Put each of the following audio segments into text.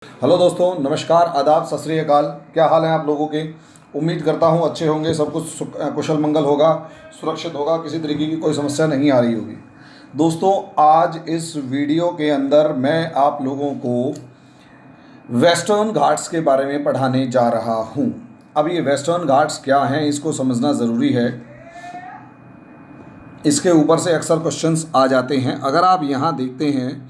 Hello दोस्तों, नमस्कार, आदाब, सत श्री अकाल। क्या हाल है आप लोगों के? उम्मीद करता हूँ अच्छे होंगे, सब कुछ कुशल मंगल होगा, सुरक्षित होगा, किसी तरीके की कोई समस्या नहीं आ रही होगी। दोस्तों, आज इस वीडियो के अंदर मैं आप लोगों को वेस्टर्न घाट्स के बारे में पढ़ाने जा रहा हूँ। अब ये वेस्टर्न घाट्स क्या हैं, इसको समझना ज़रूरी है। इसके ऊपर से अक्सर क्वेश्चंस आ जाते हैं। अगर आप यहाँ देखते हैं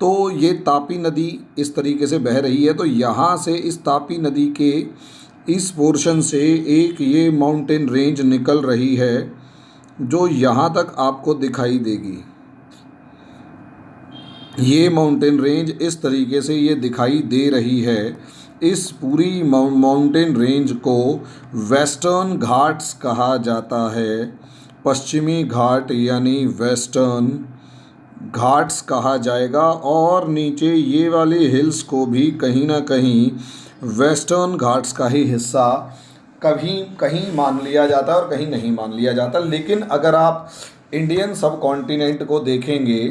तो ये तापी नदी इस तरीके से बह रही है, तो यहाँ से इस तापी नदी के इस पोर्शन से एक ये माउंटेन रेंज निकल रही है जो यहाँ तक आपको दिखाई देगी। ये माउंटेन रेंज इस तरीके से ये दिखाई दे रही है। इस पूरी माउंटेन रेंज को वेस्टर्न घाट्स कहा जाता है। पश्चिमी घाट यानी वेस्टर्न घाट्स कहा जाएगा, और नीचे ये वाले हिल्स को भी कहीं ना कहीं वेस्टर्न घाट्स का ही हिस्सा कभी कहीं मान लिया जाता है और कहीं नहीं मान लिया जाता। लेकिन अगर आप इंडियन सब कॉन्टिनेंट को देखेंगे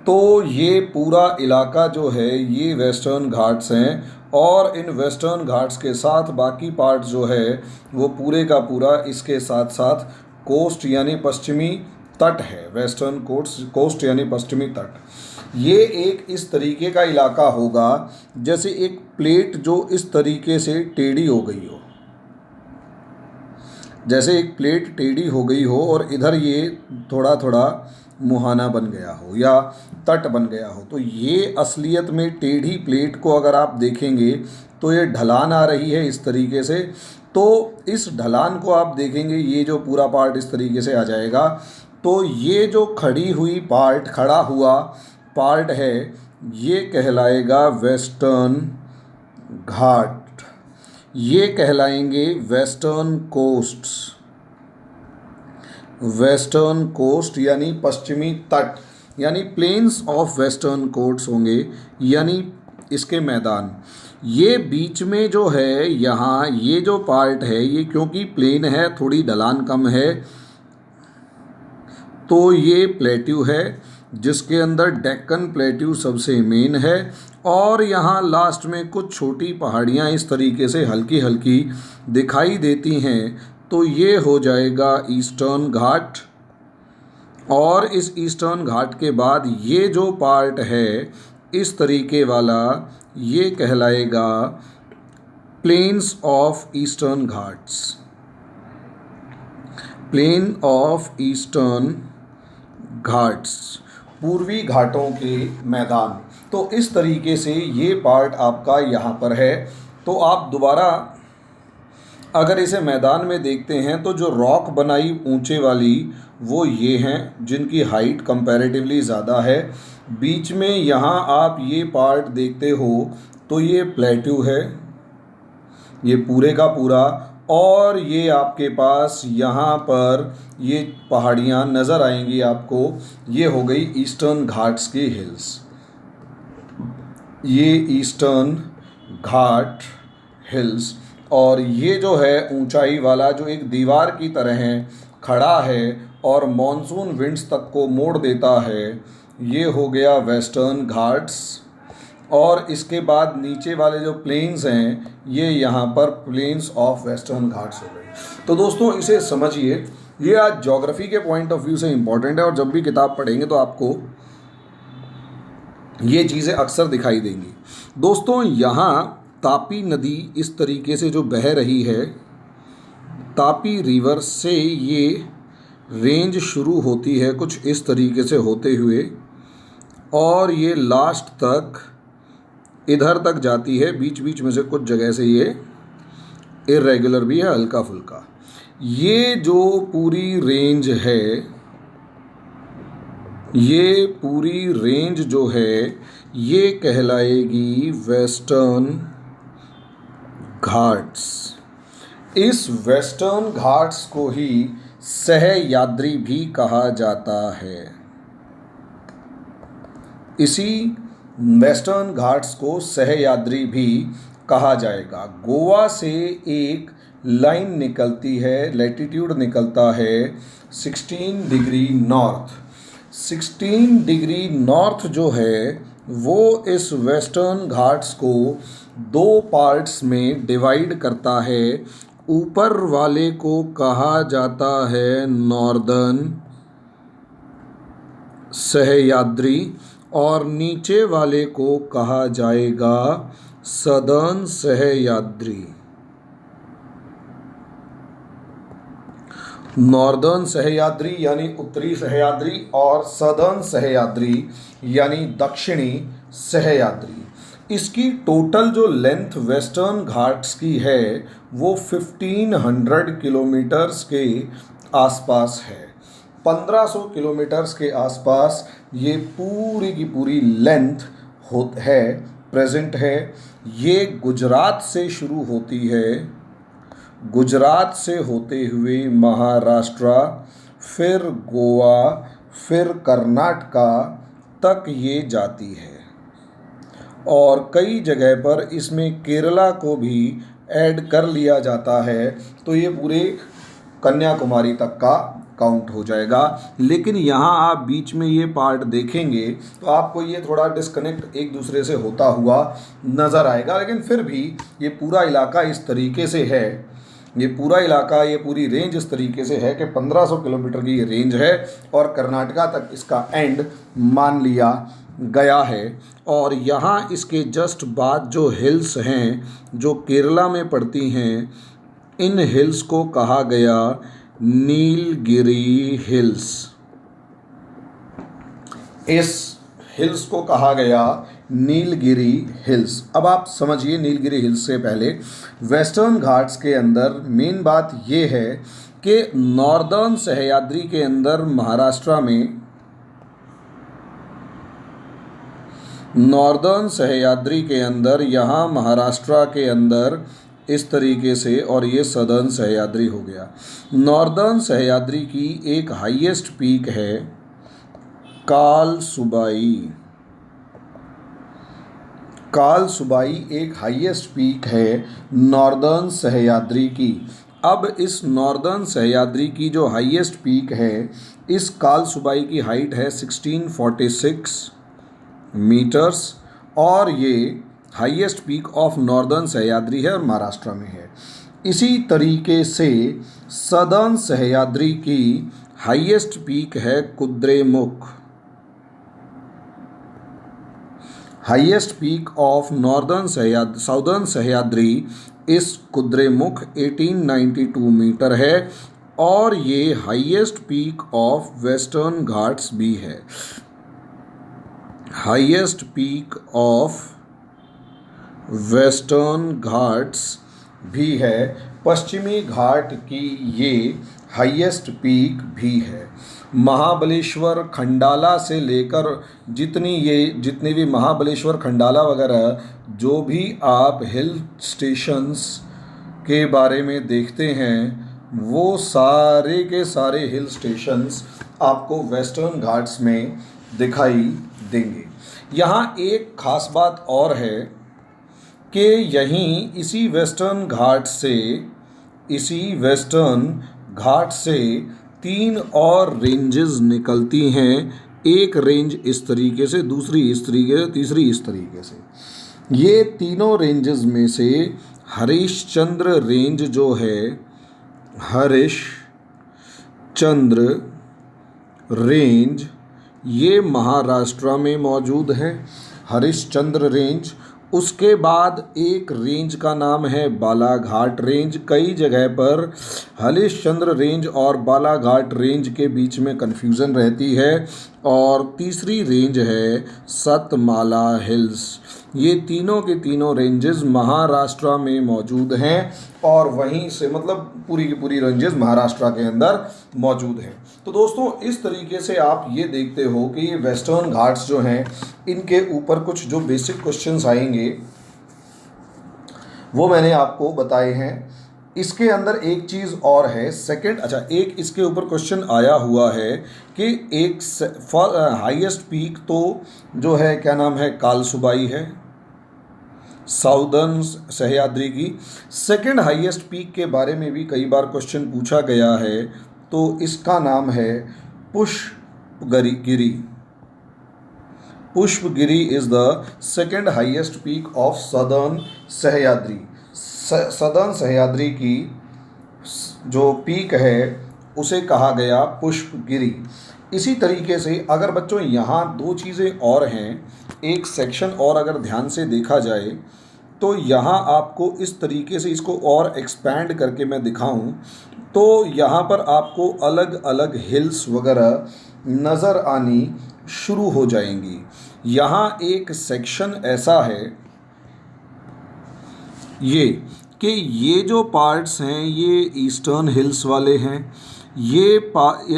तो ये पूरा इलाका जो है ये वेस्टर्न घाट्स हैं, और इन वेस्टर्न घाट्स के साथ बाकी पार्ट जो है वो पूरे का पूरा इसके साथ साथ कोस्ट यानी पश्चिमी तट है। वेस्टर्न कोस्ट यानी पश्चिमी तट। ये एक इस तरीके का इलाका होगा जैसे एक प्लेट जो इस तरीके से टेढ़ी हो गई हो, जैसे एक प्लेट टेढ़ी हो गई हो और इधर ये थोड़ा थोड़ा मुहाना बन गया हो या तट बन गया हो। तो ये असलियत में टेढ़ी प्लेट को अगर आप देखेंगे तो ये ढलान आ रही है इस तरीके से। तो इस ढलान को आप देखेंगे, ये जो पूरा पार्ट इस तरीके से आ जाएगा। तो ये जो खड़ा हुआ पार्ट है ये कहलाएगा वेस्टर्न घाट। ये कहलाएंगे वेस्टर्न कोस्ट्स। वेस्टर्न कोस्ट यानी पश्चिमी तट, यानी प्लेन्स ऑफ वेस्टर्न कोट्स होंगे, यानी इसके मैदान। ये बीच में जो है यहाँ ये जो पार्ट है ये क्योंकि प्लेन है, थोड़ी ढलान कम है, तो ये प्लेट्यू है जिसके अंदर डेक्कन प्लेट्यू सबसे मेन है। और यहाँ लास्ट में कुछ छोटी पहाड़ियाँ इस तरीके से हल्की हल्की दिखाई देती हैं, तो ये हो जाएगा ईस्टर्न घाट। और इस ईस्टर्न घाट के बाद ये जो पार्ट है इस तरीके वाला ये कहलाएगा plains of eastern Ghats. Plain of eastern Ghats, पूर्वी घाटों के मैदान। तो इस तरीके से ये पार्ट आपका यहाँ पर है। तो आप दोबारा अगर इसे मैदान में देखते हैं तो जो रॉक बनाई ऊंचे वाली वो ये हैं जिनकी हाइट कंपैरेटिवली ज़्यादा है। बीच में यहाँ आप ये पार्ट देखते हो तो ये प्लेट्यू है, ये पूरे का पूरा। और ये आपके पास यहाँ पर ये पहाड़ियाँ नज़र आएंगी आपको। ये हो गई ईस्टर्न घाट्स की हिल्स। ये ईस्टर्न घाट हिल्स, और ये जो है ऊंचाई वाला जो एक दीवार की तरह है खड़ा है और मॉनसून विंड्स तक को मोड़ देता है, ये हो गया वेस्टर्न घाट्स। और इसके बाद नीचे वाले जो प्लेन्स हैं ये यहाँ पर प्लेन्स ऑफ वेस्टर्न घाट्स हो गए। तो दोस्तों इसे समझिए, ये आज ज्योग्राफी के पॉइंट ऑफ व्यू से इम्पॉर्टेंट है, और जब भी किताब पढ़ेंगे तो आपको ये चीज़ें अक्सर दिखाई देंगी। दोस्तों यहाँ तापी नदी इस तरीके से जो बह रही है, तापी रिवर से ये रेंज शुरू होती है कुछ इस तरीके से होते हुए, और ये लास्ट तक इधर तक जाती है। बीच बीच में से कुछ जगह से ये इर्रेगुलर भी है, हल्का फुल्का। ये जो पूरी रेंज है, ये पूरी रेंज जो है ये कहलाएगी वेस्टर्न घाट्स। इस वेस्टर्न घाट्स को ही सहयाद्री भी कहा जाता है। इसी वेस्टर्न घाट्स को सहयाद्री भी कहा जाएगा। गोवा से एक लाइन निकलती है, लैटिट्यूड निकलता है 16 डिग्री नॉर्थ। 16 डिग्री नॉर्थ जो है वो इस वेस्टर्न घाट्स को दो पार्ट्स में डिवाइड करता है। ऊपर वाले को कहा जाता है नॉर्दर्न सह्याद्री और नीचे वाले को कहा जाएगा सदर्न सह्याद्री। नॉर्दर्न सह्याद्री यानी उत्तरी सह्याद्री और सदर्न सह्याद्री यानी दक्षिणी सह्याद्री। इसकी टोटल जो लेंथ वेस्टर्न घाट्स की है वो 1500 किलोमीटर्स के आसपास है। 1500 किलोमीटर्स के आसपास ये पूरी की पूरी लेंथ है, प्रेजेंट है। ये गुजरात से शुरू होती है, गुजरात से होते हुए महाराष्ट्र, फिर गोवा, फिर कर्नाटका तक ये जाती है और कई जगह पर इसमें केरला को भी ऐड कर लिया जाता है, तो ये पूरे कन्याकुमारी तक का काउंट हो जाएगा। लेकिन यहाँ आप बीच में ये पार्ट देखेंगे तो आपको ये थोड़ा डिस्कनेक्ट एक दूसरे से होता हुआ नज़र आएगा, लेकिन फिर भी ये पूरा इलाका इस तरीके से है, ये पूरा इलाका, ये पूरी रेंज इस तरीके से है कि 1500 किलोमीटर की ये रेंज है और कर्नाटका तक इसका एंड मान लिया गया है। और यहाँ इसके जस्ट बाद जो हिल्स हैं जो केरला में पड़ती हैं, इन हिल्स को कहा गया नीलगिरी हिल्स। इस हिल्स को कहा गया नीलगिरी हिल्स। अब आप समझिए, नीलगिरी हिल्स से पहले वेस्टर्न घाट्स के अंदर मेन बात ये है कि नॉर्दर्न सह्याद्री के अंदर महाराष्ट्र में, नॉर्दर्न सह्याद्री के अंदर यहाँ महाराष्ट्र के अंदर इस तरीके से, और ये सदर्न सह्याद्री हो गया। नॉर्दर्न सह्याद्री की एक हाईएस्ट पीक है कालसुबाई। कालसुबाई एक हाईएस्ट पीक है नॉर्दर्न सह्याद्री की। अब इस नॉर्दर्न सह्याद्री की जो हाईएस्ट पीक है, इस कालसुबाई की हाइट है 1646 मीटर्स और ये highest peak of northern Sahyadri है और महाराष्ट्र में है। इसी तरीके से सदर्न सह्याद्री की हाईएस्ट पीक है Kudremukh. Highest peak of northern southern Sahyadri इस कुद्रेमुख 1892 मीटर है और ये highest peak of western Ghats भी है। Highest peak of western Ghats भी है। पश्चिमी घाट की ये हाईएस्ट पीक भी है। महाबलेश्वर, खंडाला से लेकर जितनी भी महाबलेश्वर, खंडाला वगैरह जो भी आप हिल स्टेशंस के बारे में देखते हैं, वो सारे के सारे हिल स्टेशंस आपको वेस्टर्न घाट्स में दिखाई देंगे। यहाँ एक ख़ास बात और है कि यहीं इसी वेस्टर्न घाट से 3 और रेंजेस निकलती हैं। एक रेंज इस तरीके से, दूसरी इस तरीके से, तीसरी इस तरीके से। ये तीनों रेंजेस में से हरिश्चंद्र रेंज जो है, हरिश्चंद्र रेंज, ये महाराष्ट्र में मौजूद है, हरिश्चंद्र रेंज। उसके बाद एक रेंज का नाम है बालाघाट रेंज। कई जगह पर हरिश्चंद्र रेंज और बालाघाट रेंज के बीच में कन्फ्यूज़न रहती है। और तीसरी रेंज है सतमाला हिल्स। ये तीनों के तीनों रेंजेस महाराष्ट्र में मौजूद हैं और वहीं से मतलब पूरी की पूरी रेंजेस महाराष्ट्र के अंदर मौजूद हैं। तो दोस्तों, इस तरीके से आप ये देखते हो कि ये वेस्टर्न घाट्स जो हैं, इनके ऊपर कुछ जो बेसिक क्वेश्चंस आएंगे वो मैंने आपको बताए हैं। इसके अंदर एक चीज़ और है, एक इसके ऊपर क्वेश्चन आया हुआ है कि एक हाईएस्ट पीक तो जो है, क्या नाम है, कालसुबाई है साउदर्न सह्याद्री की। सेकंड हाईएस्ट पीक के बारे में भी कई बार क्वेश्चन पूछा गया है, तो इसका नाम है Pushpagiri. Pushpagiri is the second highest peak of southern Sahyadri. Southern Sahyadri की जो पीक है उसे कहा गया पुष्पगिरी। इसी तरीके से अगर बच्चों यहाँ दो चीज़ें और हैं, एक सेक्शन और अगर ध्यान से देखा जाए तो यहाँ आपको इस तरीके से इसको और एक्सपैंड करके मैं दिखाऊं तो यहाँ पर आपको अलग अलग हिल्स वगैरह नज़र आनी शुरू हो जाएंगी। यहाँ एक सेक्शन ऐसा है ये जो पार्ट्स हैं ये ईस्टर्न हिल्स वाले हैं, ये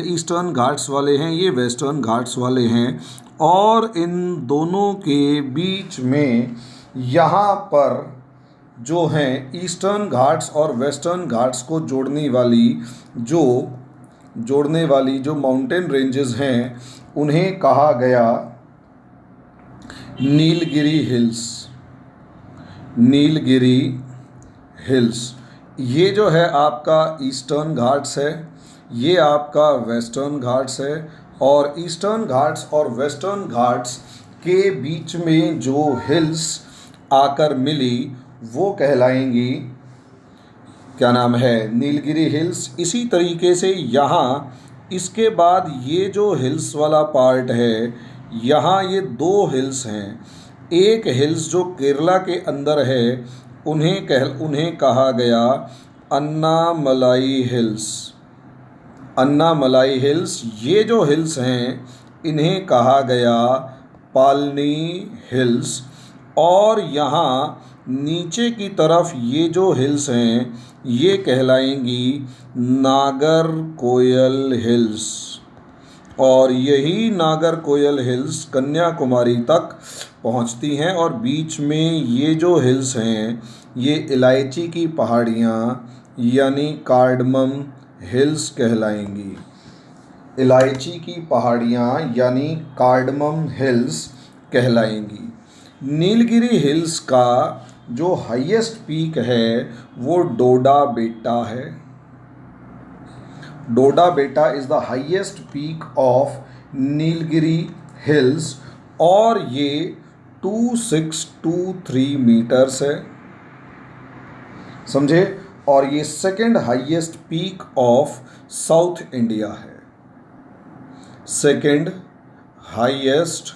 ईस्टर्न घाट्स वाले हैं, ये वेस्टर्न घाट्स वाले हैं, और इन दोनों के बीच में यहाँ पर जो हैं ईस्टर्न घाट्स और वेस्टर्न घाट्स को जोड़ने वाली जो माउंटेन रेंजेस हैं उन्हें कहा गया नीलगिरी हिल्स। ये जो है आपका ईस्टर्न घाट्स है, ये आपका वेस्टर्न घाट्स है, और ईस्टर्न घाट्स और वेस्टर्न घाट्स के बीच में जो हिल्स आकर मिली वो कहलाएंगी, क्या नाम है, नीलगिरी हिल्स। इसी तरीके से यहाँ इसके बाद ये जो हिल्स वाला पार्ट है, यहाँ ये दो हिल्स हैं। एक हिल्स जो केरला के अंदर है उन्हें कहा गया अन्नामलाई हिल्स। ये जो हिल्स हैं इन्हें कहा गया पालनी हिल्स। और यहाँ नीचे की तरफ ये जो हिल्स हैं ये कहलाएंगी नागरकोयल हिल्स। और यही नागरकोयल हिल्स कन्याकुमारी तक पहुंचती हैं, और बीच में ये जो हिल्स हैं ये इलायची की पहाड़ियाँ यानी कार्डमम हिल्स कहलाएंगी। इलायची की पहाड़ियाँ यानी कार्डमम हिल्स कहलाएंगी। नीलगिरी हिल्स का जो हाईएस्ट पीक है वो डोडा बेटा है। Dodda Betta is the highest peak of Nilgiri hills, और ये 2623 मीटर्स है, समझे। और ये second highest peak of South India है। Second highest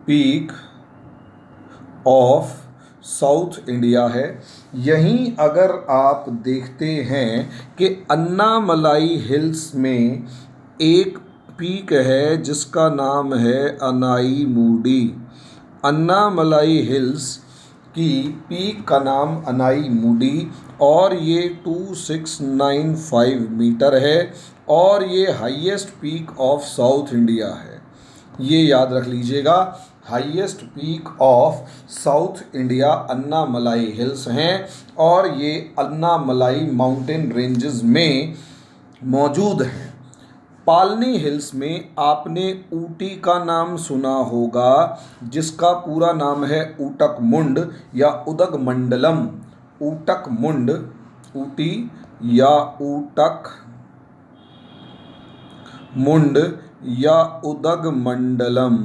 peak of South India है। यहीं अगर आप देखते हैं कि अन्नामलाई हिल्स में एक पीक है जिसका नाम है अनाईमुडी। अन्नामलाई हिल्स की पीक का नाम अनाईमुडी, और ये 2695 मीटर है, और ये highest peak of South India है। ये याद रख लीजिएगा, highest peak of South India Annamalai hills हैं, और ये अन्नामलाई माउंटेन रेंजेस में मौजूद हैं। पालनी हिल्स में आपने ऊटी का नाम सुना होगा, जिसका पूरा नाम है ऊटकमुंड या उदगमंडलम। ऊटकमुंड, ऊटी या ऊटकमुंड या उदगमंडलम,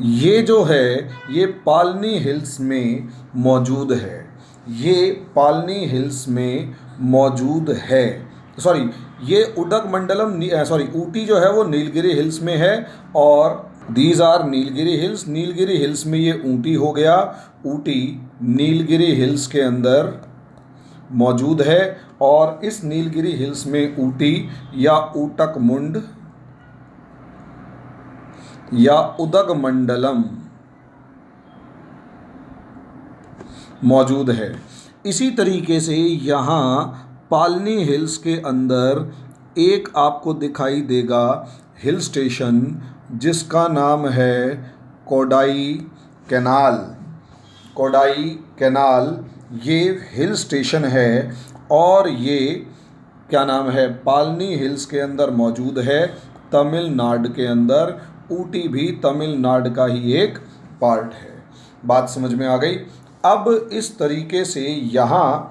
ये जो है ये पालनी हिल्स में मौजूद है। ये पालनी हिल्स में मौजूद है, सॉरी, ये उदगमंडलम ऊटी जो है वो नीलगिरी हिल्स में है, और these are Nilgiri hills. Nilgiri hills में ये ऊटी हो गया। ऊटी नीलगिरी हिल्स के अंदर मौजूद है, और इस नीलगिरी हिल्स में ऊटी या ऊटकमुंड या उदगमंडलम मौजूद है। इसी तरीके से यहाँ पालनी हिल्स के अंदर एक आपको दिखाई देगा हिल स्टेशन जिसका नाम है कोडाई कैनाल। कोडाई कैनाल ये हिल स्टेशन है, और ये क्या नाम है, पालनी हिल्स के अंदर मौजूद है, तमिलनाडु के अंदर। ऊटी भी तमिलनाडु का ही एक पार्ट है। बात समझ में आ गई। अब इस तरीके से यहाँ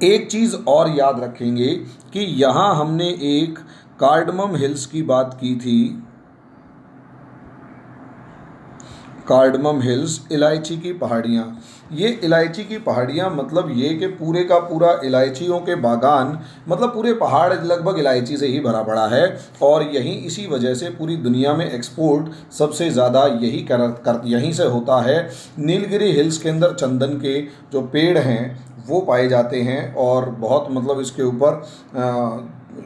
एक चीज़ और याद रखेंगे कि यहाँ हमने एक कार्डमम हिल्स की बात की थी, कार्डमम हिल्स, इलायची की पहाड़ियाँ। ये इलायची की पहाड़ियाँ मतलब ये कि पूरे का पूरा इलायचियों के बागान, मतलब पूरे पहाड़ लगभग इलायची से ही भरा पड़ा है। और यहीं इसी वजह से पूरी दुनिया में एक्सपोर्ट सबसे ज़्यादा यहीं से होता है। नीलगिरी हिल्स के अंदर चंदन के जो पेड़ हैं वो पाए जाते हैं और बहुत मतलब इसके ऊपर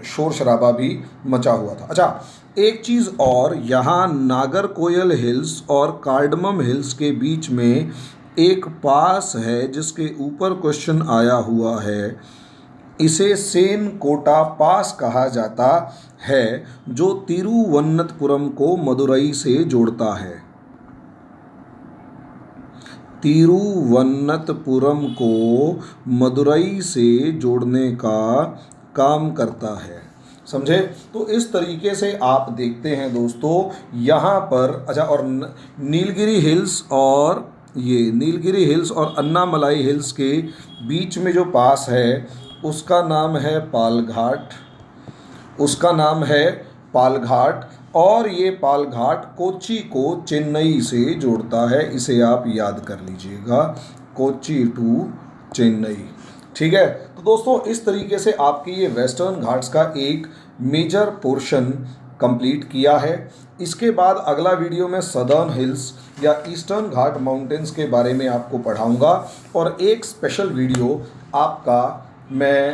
शोर शराबा भी मचा हुआ था। अच्छा, एक चीज़ और, यहाँ नागरकोयल हिल्स और कार्डमम हिल्स के बीच में एक पास है जिसके ऊपर क्वेश्चन आया हुआ है। इसे सेन कोटा पास कहा जाता है, जो तिरुवनंतपुरम को मदुरई से जोड़ता है। तिरुवनंतपुरम को मदुरई से जोड़ने का काम करता है। समझे? तो इस तरीके से आप देखते हैं दोस्तों यहाँ पर। अच्छा, और नीलगिरी हिल्स और अन्नामलाई हिल्स के बीच में जो पास है उसका नाम है पालघाट। और ये पालघाट कोच्चि को चेन्नई से जोड़ता है। इसे आप याद कर लीजिएगा, कोच्चि टू चेन्नई। ठीक है, तो दोस्तों इस तरीके से आपकी ये वेस्टर्न घाट्स का एक मेजर पोर्शन कंप्लीट किया है। इसके बाद अगला वीडियो में सदर्न हिल्स या ईस्टर्न घाट माउंटेन्स के बारे में आपको पढ़ाऊंगा और एक स्पेशल वीडियो आपका मैं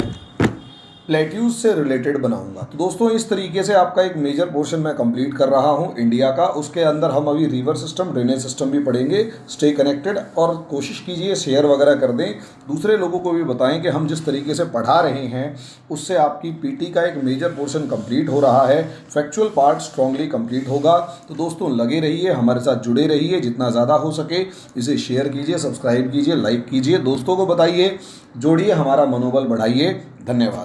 प्लेट्यूज से रिलेटेड बनाऊंगा। तो दोस्तों इस तरीके से आपका एक मेजर पोर्शन मैं कंप्लीट कर रहा हूं इंडिया का। उसके अंदर हम अभी रिवर सिस्टम, ड्रेनेज सिस्टम भी पढ़ेंगे। स्टे कनेक्टेड और कोशिश कीजिए शेयर वगैरह कर दें, दूसरे लोगों को भी बताएं कि हम जिस तरीके से पढ़ा रहे हैं उससे आपकी पीटी का एक मेजर पोर्शन कंप्लीट हो रहा है। फैक्चुअल पार्ट स्ट्रांगली कंप्लीट होगा। तो दोस्तों लगे रहिए, हमारे साथ जुड़े रहिए, जितना ज़्यादा हो सके इसे शेयर कीजिए, सब्सक्राइब कीजिए, लाइक कीजिए, दोस्तों को बताइए, जोड़िए, हमारा मनोबल बढ़ाइए। धन्यवाद।